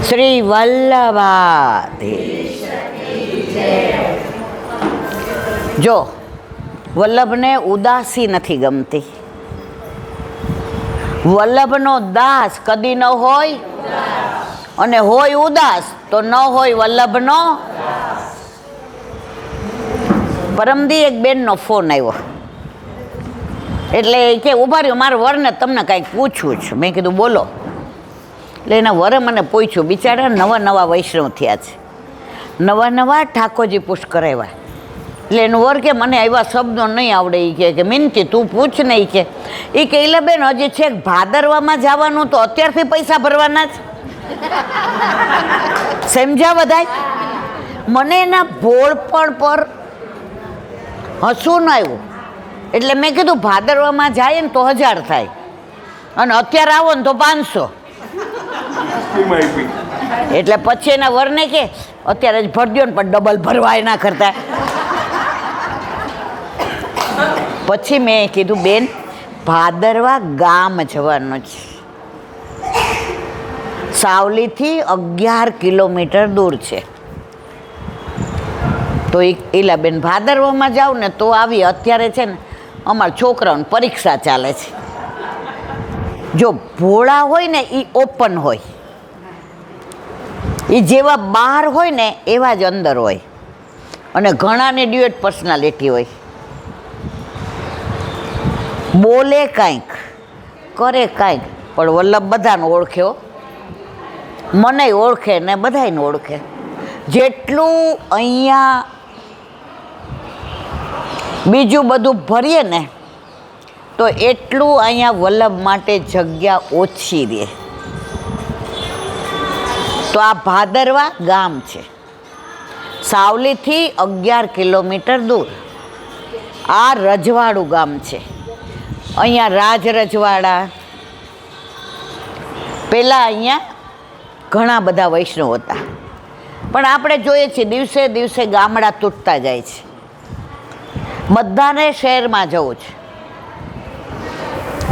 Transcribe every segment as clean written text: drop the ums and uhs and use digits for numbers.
શ્રી વલ્લભા. જો વલ્લભને ઉદાસી નથી ગમતી. વલ્લભનો દાસ કદી ન હોય, અને હોય ઉદાસ તો ન હોય વલ્લભનો. પરમદી એક બેનનો ફોન આવ્યો, એટલે કે ઉભા રહ્યો, મારા વરને તમને કાંઈક પૂછવું છે. મેં કીધું બોલો. એટલે એના વરે મને પૂછ્યું, બિચારા નવા નવા વૈષ્ણવ થયા છે, નવા નવા ઠાકોરજી પુષ્ટ કરાવ્યા. એટલે એનું વર કે મને એવા શબ્દો નહીં આવડે. એ કે મિનતી તું પૂછ નહીં કે. એ કે એટલે બેન હજી છેક ભાદરવામાં જવાનું, તો અત્યારથી પૈસા ભરવાના જ. સમજ્યા બધાય? મને એના ભોળપણ પર હસવું ન આવ્યું. એટલે મેં કીધું ભાદરવામાં જાય ને તો 1000 થાય, અને અત્યારે આવો ને તો 500. એટલે પછી એના વરને કે અત્યારે જ ભરજો ને, પણ ડબલ ભરવાય ના કરતા. પછી મેં કીધું બેન ભાદરવા ગામ જવાનું છે, સાવલીથી 11 કિલોમીટર દૂર છે. તો એલા બેન ભાદરવામાં જાવ ને તો આવી. અત્યારે છે ને અમારા છોકરાઓની પરીક્ષા ચાલે છે. જો ભોળા હોય ને એ ઓપન હોય, એ જેવા બહાર હોય ને એવા જ અંદર હોય, અને ઘણાને ડ્યુએટ પર્સનાલિટી હોય. બોલે કાંઈક, કરે કાંઈક, પણ વલ્લભ બધાને ઓળખ્યો, મને ઓળખે ને બધાને ઓળખે. જેટલું અહીંયા બીજું બધું ભરીએ ને તો એટલું અહીંયા વલ્લભ માટે જગ્યા ઓછી રહે. તો આ ભાદરવા ગામ છે, સાવલીથી 11 કિલોમીટર દૂર. આ રજવાડું ગામ છે. અહીંયા રાજ રજવાડા. પહેલાં અહીંયા ઘણા બધા વૈષ્ણવ હતા, પણ આપણે જોઈએ છીએ દિવસે દિવસે ગામડા તૂટતા જાય છે. બધાને શહેરમાં જવું છે.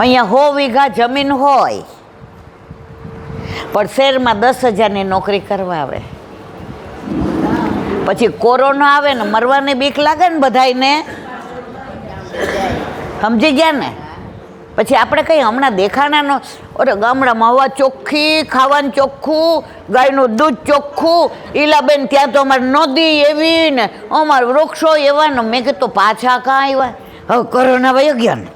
અહીંયા 100 વીઘા જમીન હોય, પણ શહેરમાં 10,000ની નોકરી કરવા આવે. પછી કોરોના આવે ને મરવાની બીક લાગે ને બધાયને. સમજી ગયા ને? પછી આપણે કંઈ હમણાં દેખાણાનો, અરે ગામડામાં હવા ચોખ્ખી, ખાવાનું ચોખ્ખું, ગાયનું દૂધ ચોખ્ખું. ઈલાબેન ત્યાં તો અમારે નદી એવી ને અમારે વૃક્ષો એવા ને. મેં કીધું પાછા કાં આવ્યા? હવે કોરોના વયો ગયા ને.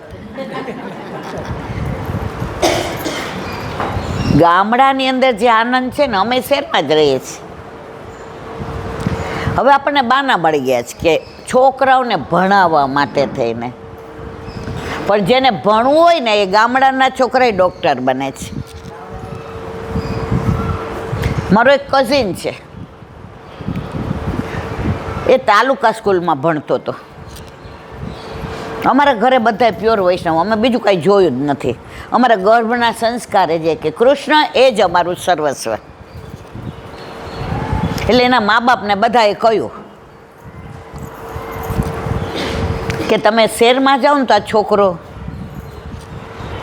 ગામડાની અંદર જે આનંદ છે ને, અમે શહેરમાં જ રહીએ છીએ. હવે આપણને બાના મળી ગયા છે કે છોકરાઓને ભણાવવા માટે થઈને, પણ જેને ભણવું હોય ને એ ગામડાના છોકરા ડૉક્ટર બને છે. મારો એક કઝિન છે, એ તાલુકા સ્કૂલમાં ભણતો હતો. અમારા ઘરે બધા પ્યોર વૈષ્ણવ, અમે બીજું કાંઈ જોયું જ નથી. અમારા ગર્ભના સંસ્કારે જે કે કૃષ્ણ એ જ અમારું સર્વસ્વ. એટલે એના મા બાપને બધાએ કહ્યું કે તમે શહેરમાં જાઓ ને તો આ છોકરો.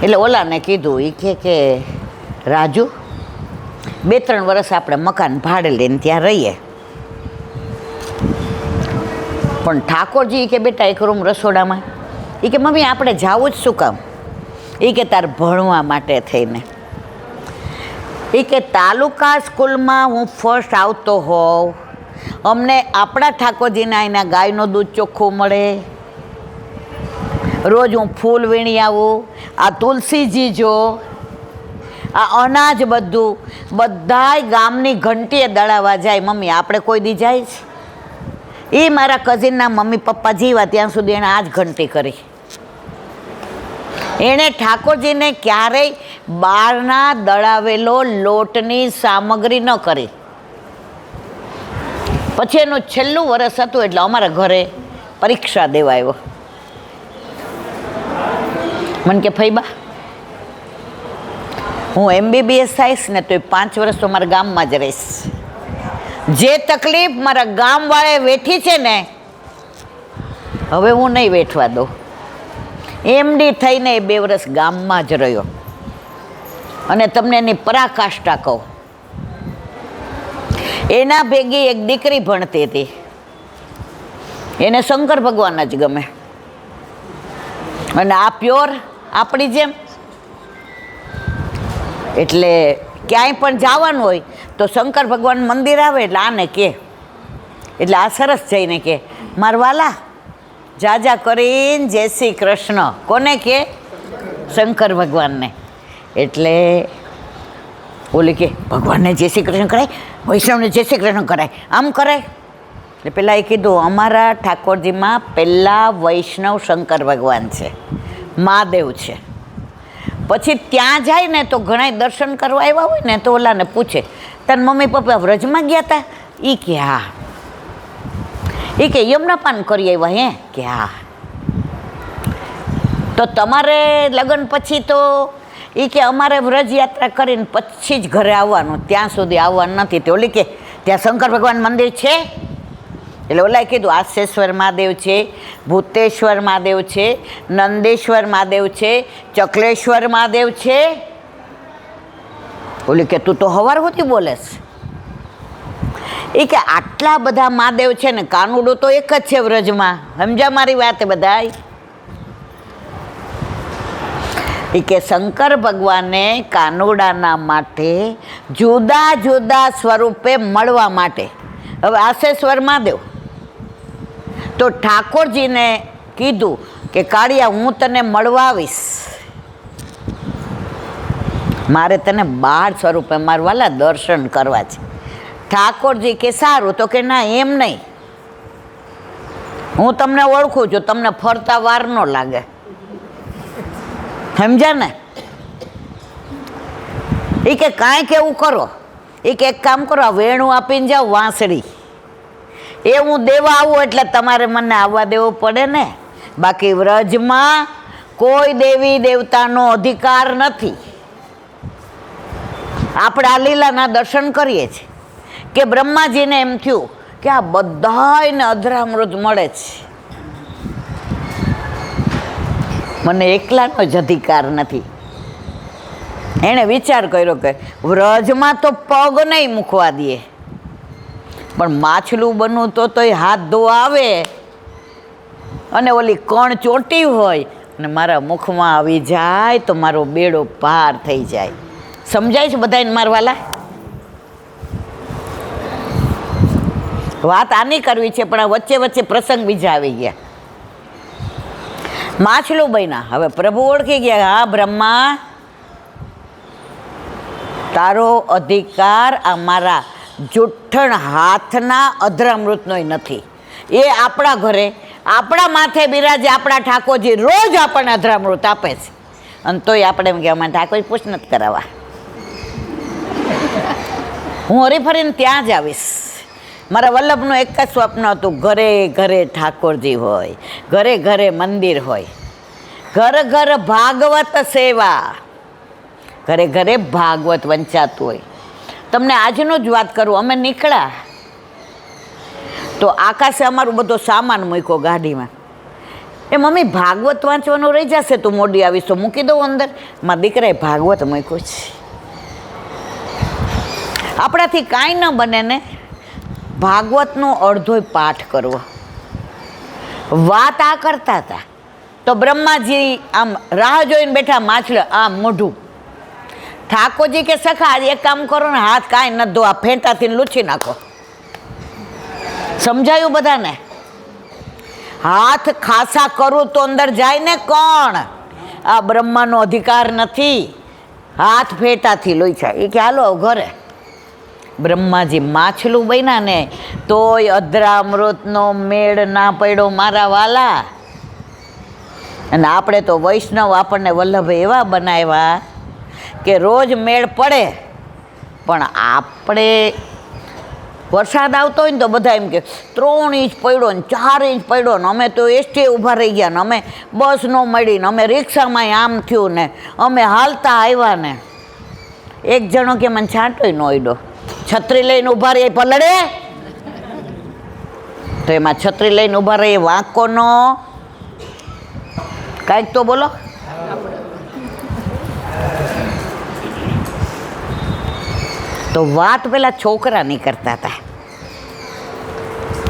એટલે ઓલાને કીધું, એ કે રાજુ 2-3 વર્ષ આપણે મકાન ભાડે લઈને ત્યાં રહીએ, પણ ઠાકોરજી કે બેટા એક રૂમ રસોડામાં. એ કે મમ્મી આપણે જાવું જ શું કામ? એ કે તાર ભણવા માટે થઈને. એ કે તાલુકા સ્કૂલમાં હું ફર્સ્ટ આવતો હોઉં, અમને આપણા ઠાકોરજીના એના ગાયનું દૂધ ચોખ્ખું મળે, રોજ હું ફૂલ વીણી આવું, આ તુલસીજી જો, આ અનાજ બધું બધાય ગામની ઘંટીએ દળાવવા જાય. મમ્મી આપણે કોઈ દી જાય છે? એ મારા કઝિનના મમ્મી પપ્પા જીવા ત્યાં સુધી એણે આ જ ઘંટી કરી. એણે ઠાકોરજીને ક્યારેય બહારના દળાવેલો લોટની સામગ્રી ન કરી. પછી એનું છેલ્લું વર્ષ હતું એટલે અમારા ઘરે પરીક્ષા દેવા આવ્યો. મને કે ફઈબા હું MBBS થઈશ ને તો 5 વર્ષ તો મારા ગામમાં જ રહીશ. જે તકલીફ મારા ગામવાળાએ વેઠી છે ને, હવે હું નહીં વેઠવા દઉં. MD થઈને 2 વર્ષ ગામમાં જ રહ્યો. અને તમને એની પરાકાષ્ઠા કહું, એના ભેગી એક દીકરી ભણતી હતી, એને શંકર ભગવાન જ ગમે. અને આ પ્યોર આપણી જેમ, એટલે ક્યાંય પણ જવાનું હોય તો શંકર ભગવાન મંદિર આવે એટલે આને કે, એટલે આ સરસ જઈને કે મારવાલા જાજા કરીને જય શ્રી કૃષ્ણ. કોને કે? શંકર ભગવાનને. એટલે ઓલી કે ભગવાનને જય શ્રી કૃષ્ણ કરાય, વૈષ્ણવને જય શ્રી કૃષ્ણ કરાય, આમ કરાય. એટલે પેલા એ કીધું અમારા ઠાકોરજીમાં પહેલા વૈષ્ણવ શંકર ભગવાન છે, મહાદેવ છે. પછી ત્યાં જાય ને તો ઘણા દર્શન કરવા આવ્યા હોય ને તો ઓલાને પૂછે તને મમ્મી પપ્પા વ્રજમાં ગયા હતા? એ કે હા. એ કે યમુનાપાન કરી આવ્યા? હે કે હા. તો તમારે લગ્ન પછી તો એ કે અમારે વ્રજ યાત્રા કરીને પછી જ ઘરે આવવાનું, ત્યાં સુધી આવવાનું નથી. તો ઓલી કે ત્યાં શંકર ભગવાન મંદિર છે? એટલે ઓલાએ કીધું આશેશ્વર મહાદેવ છે, ભૂતેશ્વર મહાદેવ છે, નંદેશ્વર મહાદેવ છે, ચકલેશ્વર મહાદેવ છે. ઓલી કે તું તો હવાર હોતી બોલેસ. એ કે આટલા બધા મહાદેવ છે ને કાનુડો તો એક જ છે વ્રજમાં. સમજા મારી વાત બધા? એ કે શંકર ભગવાને કાનુડાના માટે જુદા જુદા સ્વરૂપે મળવા માટે, હવે આશેશ્વર મહાદેવ તો ઠાકોરજીને કીધું કે કાળિયા હું તને મળવા આવીશ, મારે તને બાળ સ્વરૂપે મારવાલા દર્શન કરવા છે. ઠાકોરજી કે સારું. તો કે ના એમ નહીં, હું તમને ઓળખું છું, તમને ફરતા વાર ન લાગે. સમજ્યા ને? એ કે કાંઈક એવું કરો, એ કે એક કામ કરો, આ વેણું આપીને જાઓ વાંસળી, એ હું દેવા આવું એટલે તમારે મને આવવા દેવો પડે ને. બાકી વ્રજમાં કોઈ દેવી દેવતાનો અધિકાર નથી. આપણે આ લીલાના દર્શન કરીએ છીએ કે બ્રહ્માજીને એમ થયું કે આ બધાયને અધરામૃત મળે છે, મને એકલાનો જ અધિકાર નથી. એણે વિચાર કર્યો કે વ્રજમાં તો પગ નહીં મૂકવા દે, પણ માછલું બનવું તો હાથ ધોવા આવે અને ઓલી કણ ચોટી હોય અને મારા મુખમાં આવી જાય તો મારો બેડો પાર થઈ જાય. સમજાય છે બધાને મારવાલા? વાત આની કરવી છે પણ આ વચ્ચે વચ્ચે પ્રસંગ બીજા આવી ગયા. માછલું બન્યા. હવે પ્રભુ ઓળખી ગયા, હા બ્રહ્મા તારો અધિકાર અમારા જુઠ્ઠણ હાથના અધરામૃતનોય નથી. એ આપણા ઘરે આપણા માથે બિરાજે આપણા ઠાકોરજી રોજ આપણને અધરામૃત આપે છે, અને તોય આપણે એમ કે અમારે ઠાકોરજી પૂછ નથી કરાવવા, હું હરીફરીને ત્યાં જ આવીશ. મારા વલ્લભનું એક જ સ્વપ્ન હતું, ઘરે ઘરે ઠાકોરજી હોય, ઘરે ઘરે મંદિર હોય, ઘર ઘર ભાગવત સેવા, ઘરે ઘરે ભાગવત વંચાતું હોય. તમને આજનું જ વાત કરું, અમે નીકળ્યા તો આકાશે અમારું બધો સામાન મૂક્યો ગાડીમાં. એ મમ્મી ભાગવત વાંચવાનું રહી જશે, તું મોડી આવીશ તો મૂકી દઉં અંદર. મારા દીકરાએ ભાગવત મૂક્યું છે. આપણાથી કાંઈ ન બને ને ભાગવતનો અડધોય પાઠ કરવો. વાત આ કરતા હતા તો બ્રહ્માજી આમ રાહ જોઈને બેઠા, માછલે આમ મોઢું. ઠાકોરજી કે સખા એક કામ કરો ને, હાથ કાંઈ ન ધો, આ ફેંટાથી લૂછી નાખો. સમજાયું બધાને? હાથ ખાસા કરું તો અંદર જાય ને કોણ? આ બ્રહ્માનો અધિકાર નથી. હાથ ફેંટાથી લૂછ્યા. એ કે હાલો ઘરે. બ્રહ્માજી માછલું બન્યા ને તોય અધરામૃતનો મેળ ના પડ્યો મારા વાલા. અને આપણે તો વૈષ્ણવ, આપણને વલ્લભે એવા બનાવ્યા કે રોજ મેળ પડે, પણ આપણે વરસાદ આવતો હોય ને તો બધા એમ કે 3 ઇંચ પડ્યો ને 4 ઇંચ પડ્યો ને અમે તો એસટી ઊભા રહી ગયા ને અમે બસ ન મળી ને અમે રિક્ષામાં આમ થયું ને અમે હાલતા આવ્યા ને. એક જણો કે મને છાંટોય ન ઓયડો, છત્રી લઈને ઊભા રહી પલળે, તો એમાં છત્રી લઈને ઊભા રહી વાંકોનો કાંઈક તો બોલો. તો વાત પેલા છોકરાની કરતા હતા.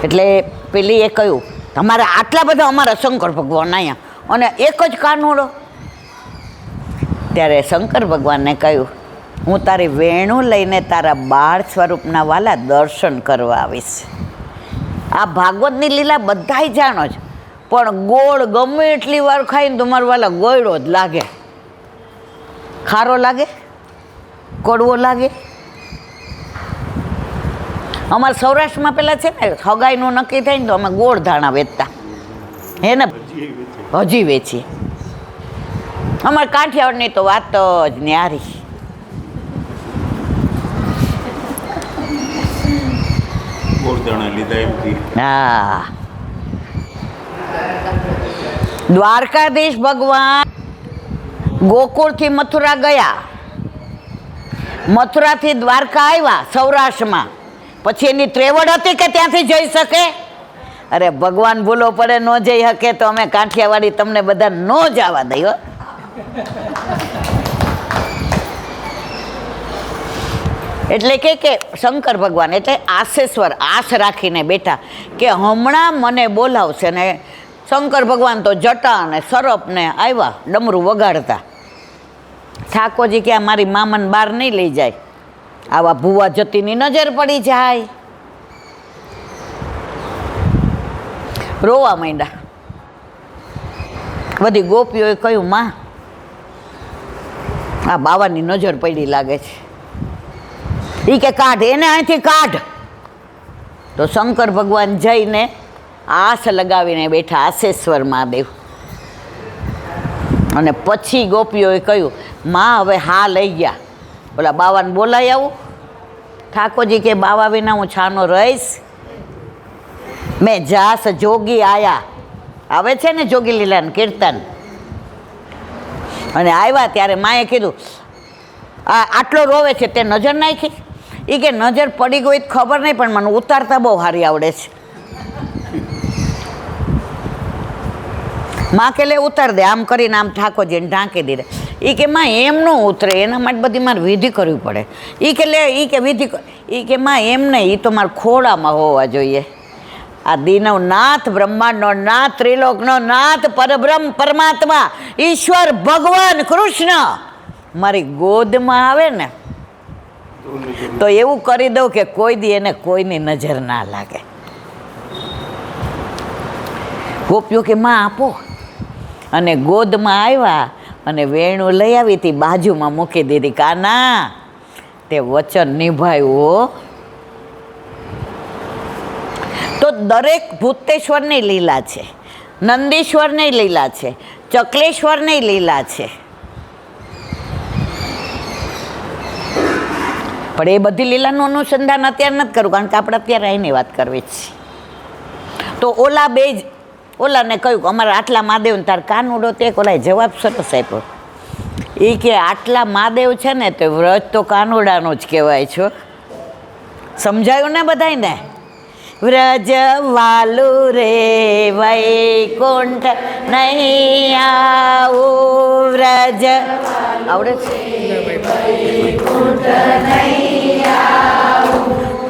એટલે પેલી એ કહ્યું તમારે આટલા બધા અમારા શંકર ભગવાન અહીંયા અને એક જ કાનુડો. ત્યારે શંકર ભગવાનને કહ્યું હું તારી વેણું લઈને તારા બાળ સ્વરૂપના વાલા દર્શન કરવા આવીશ. આ ભાગવતની લીલા બધાય જાણો જ, પણ ગોળ ગમે એટલી વાર ખાઈને તમારા વાલા ગોળો જ લાગે. ખારો લાગે, કડવો લાગે. અમારે સૌરાષ્ટ્રમાં પેલા છે ને હગાઈનું નક્કી થાય ને તો અમે ગોળ ધાણા વેચતા, હે ને, હજી વેચીએ. અમારે કાઠિયાવાડની તો વાત જ ન્યારી. હા, દ્વારકાધીશ ભગવાન ગોકુળથી મથુરા ગયા, મથુરાથી દ્વારકા આવ્યા સૌરાષ્ટ્રમાં. પછી એની ત્રેવડ હતી કે ત્યાંથી જઈ શકે? અરે ભગવાન ભૂલો પડે ન જઈ શકે તો અમે કાઠિયાવાડી તમને બધા ન જવા દઈએ. એટલે કે શંકર ભગવાન એટલે આસેશ્વર, આશ રાખીને બેઠા કે હમણાં મને બોલાવશે. ને શંકર ભગવાન તો જટા અને સરપ ને આવ્યા ડમરું વગાડતા. ઠાકોરજી કે મારી મામન બહાર નહીં લઈ જાય, આવા ભૂવા જતીની નજર પડી જાય. રોવા માંડ્યા. બધી ગોપીઓએ કહ્યું માં આ બાવાની નજર પડી લાગે છે. એ કે કાઢ, એને અહીંથી કાઢ. તો શંકર ભગવાન જઈને આસ લગાવીને બેઠા આસેશ્વર મહાદેવ. અને પછી ગોપીઓએ કહ્યું માં હવે હા લઈ ગયા, ઓલા બાવાને બોલાઈ આવું. ઠાકોરજી કે બાવા વિના હું છાનો રહીશ? મેં જાસ જોગી આયા, આવે છે ને જોગી લીલાનું કીર્તન. અને આવ્યા ત્યારે માએ કીધું આટલો રોવે છે તે નજર નાખી? એ કે નજર પડી ગઈ ખબર નહીં, પણ મને ઉતારતા બહુ સારી આવડે છે. માં કે લે ઉતાર દે, આમ કરીને આમ ઠાકોરજીને ઢાંકી દીધે. એ કે માં એમ ન ઉતરે, એના માટે બધી મારે વિધિ કરવી પડે. એ કે લે, એ કે વિધિ, એ કે માં એમ નહીં, એ તો મારા ખોળામાં હોવા જોઈએ. આ દીનો નાથ, બ્રહ્માંડનો નાથ, ત્રિલોકનો નાથ, પરબ્રહ્મ પરમાત્મા ઈશ્વર ભગવાન કૃષ્ણ મારી ગોદમાં આવે ને તો એવું કરી દઉં કે કોઈ દી એને કોઈની નજર ના લાગે. ગોપીઓ કે માં આપો. અને ગોદમાં આવ્યા અને વેણું લઈ આવી હતી, બાજુમાં મૂકી દીધી. કાના તે વચન નિભાવ્યું. તો દરેક ભૂતેશ્વરની લીલા છે, નંદીશ્વરની લીલા છે, ચકલેશ્વરની લીલા છે. પણ એ બધી લીલાનું અનુસંધાન અત્યારે નથી કરવું, કારણ કે આપણે અત્યારે અહીંની વાત કરવી છે. તો ઓલા બે જ ઓલાને કહ્યું કે અમારા આટલા મહાદેવ તાર કાનુડો. તે ઓલાએ જવાબ સરસ આપ્યો. એ કે આટલા મહાદેવ છે ને તો વ્રજ તો કાનુડાનો જ કહેવાય છો. સમજાયું ને બધાને? વ્રજ વાલું રે વૈકુંઠ નહીં આવું, વ્રજ આવડે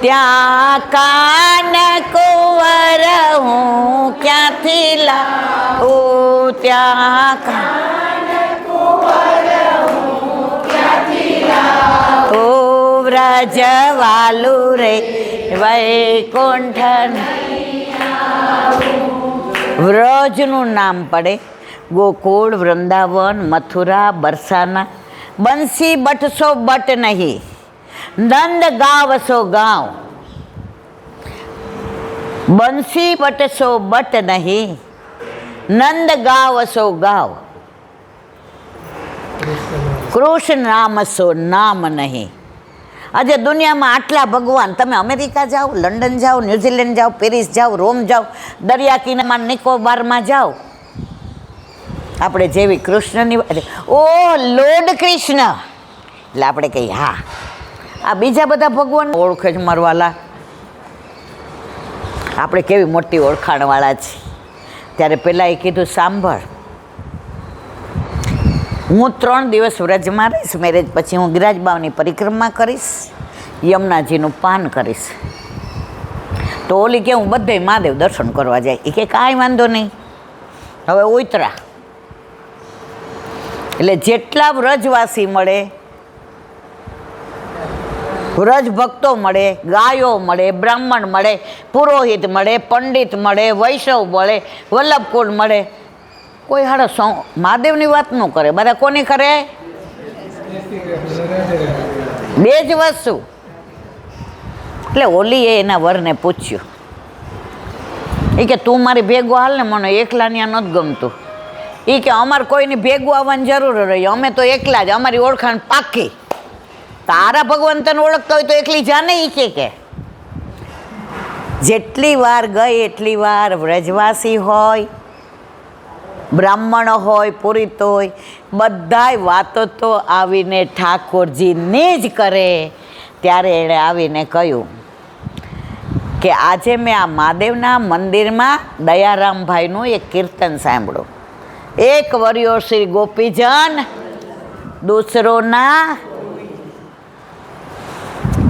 ત્યાં કાન કુંવર હું ક્યાંથી લાવું, ત્યાં વ્રજ વાલું રે વૈકુંઠ. વ્રજનું નામ પડે ગોકુળ, વૃંદાવન, મથુરા, બરસાના. બંસી બટસો બટ નહીં, નંદ ગાવસો ગાંવ. બંસી બટસો બટ નહીં, નંદ ગાવસો ગાવ. કૃષ્ણ નામ સો નામ નહીં. આજે દુનિયામાં આટલા ભગવાન, તમે અમેરિકા જાઓ, લંડન જાઓ, ન્યુઝીલેન્ડ જાઓ, પેરિસ જાઓ, રોમ જાઓ, દરિયા કિનારામાં નિકોબારમાં જાઓ, આપણે જેવી કૃષ્ણની ઓ લોર્ડ કૃષ્ણ એટલે આપણે કહીએ હા. આ બીજા બધા ભગવાન ઓળખે જ મારવાલા, આપણે કેવી મોટી ઓળખાણવાળા છીએ. ત્યારે પહેલાં એ કીધું સાંભળ, હું 3 દિવસ વ્રજમાં રહીશ, મેરેજ પછી હું ગિરાજબાવની પરિક્રમા કરીશ, યમુનાજીનું પાન કરીશ. તો ઓલી કે હું બધે મહાદેવ દર્શન કરવા જાય. એ કે કાંઈ વાંધો નહીં, હવે ઉતરા. એટલે જેટલા વ્રજવાસી મળે, વ્રજ ભક્તો મળે, ગાયો મળે, બ્રાહ્મણ મળે, પુરોહિત મળે, પંડિત મળે, વૈષ્ણવ મળે, વલ્લભકુળ મળે, કોઈ હાડો મહાદેવની વાત ન કરે. બધા કોની કરે? બે જ વસ્તુ. એટલે ઓલીએ એના વરને પૂછ્યું, એ કે તું મારી ભેગો હાલ ને, મને એકલા ત્યાં નથી ગમતું. એ કે અમારે કોઈની ભેગું આવવાની જરૂર રહી, અમે તો એકલા જ, અમારી ઓળખાણ પાકી. તારા ભગવાન તને ઓળખતા હોય તો એકલી જાને. એ કે જેટલી વાર ગઈ એટલી વાર વ્રજવાસી હોય, બ્રાહ્મણ હોય, પુરિત હોય, બધાય વાતો તો આવીને ઠાકોરજીને જ કરે. ત્યારે એણે આવીને કહ્યું કે આજે મેં આ મહાદેવના મંદિરમાં દયારામભાઈનું એક કીર્તન સાંભળ્યું. એક વર્યો શ્રી ગોપીજન દૂસરો ના.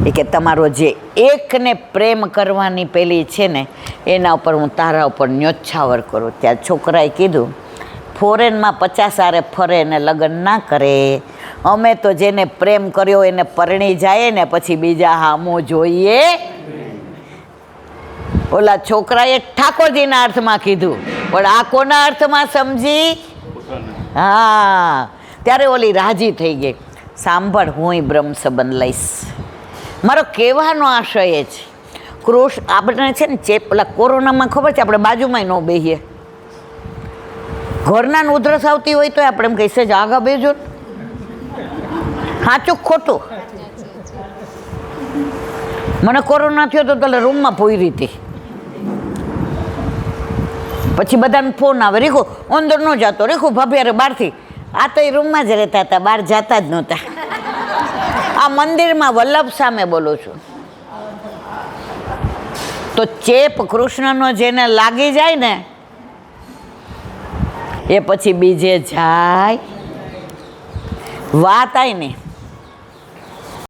એ કે તમારો જે એકને પ્રેમ કરવાની પેલી છે ને, એના ઉપર હું તારા ઉપર ન્યોછાવર કરું. ત્યાં છોકરાએ કીધું, ફોરેનમાં 50 હારે ફરે ને લગ્ન ના કરે. અમે તો જેને પ્રેમ કર્યો એને પરણી જાય ને પછી બીજા હામું જોઈએ. ઓલા છોકરાએ ઠાકોરજીના અર્થમાં કીધું, પણ આ કોના અર્થમાં સમજી? હા. ત્યારે ઓલી રાજી થઈ ગઈ. સાંભળ, હું બ્રહ્મ સંબંધ લઈશ. મારો કહેવાનો આશય એ છે, આપણે છે ને ચેપ, ઓલા કોરોનામાં ખબર છે આપણે બાજુમાં ન બેહીએ, ઘરના ઉધરસ આવતી હોય તો આપણે એમ કહીએ જ આગા બેજો. સાચું ખોટું? મને કોરોના થયો તો પેલા રૂમમાં પોઈ હતી. પછી બધાને ફોન આવે, રીખો અંદર ન જતો, રીખો ભાભી અરે બહારથી. આ તો એ રૂમમાં જ રહેતા હતા, બહાર જતા જ નહોતા. આ મંદિરમાં વલ્લભ સામે બોલું છું. તો ચેપ કૃષ્ણનો જેને લાગી જાય ને, એ પછી બીજે જાય વાત આય ને.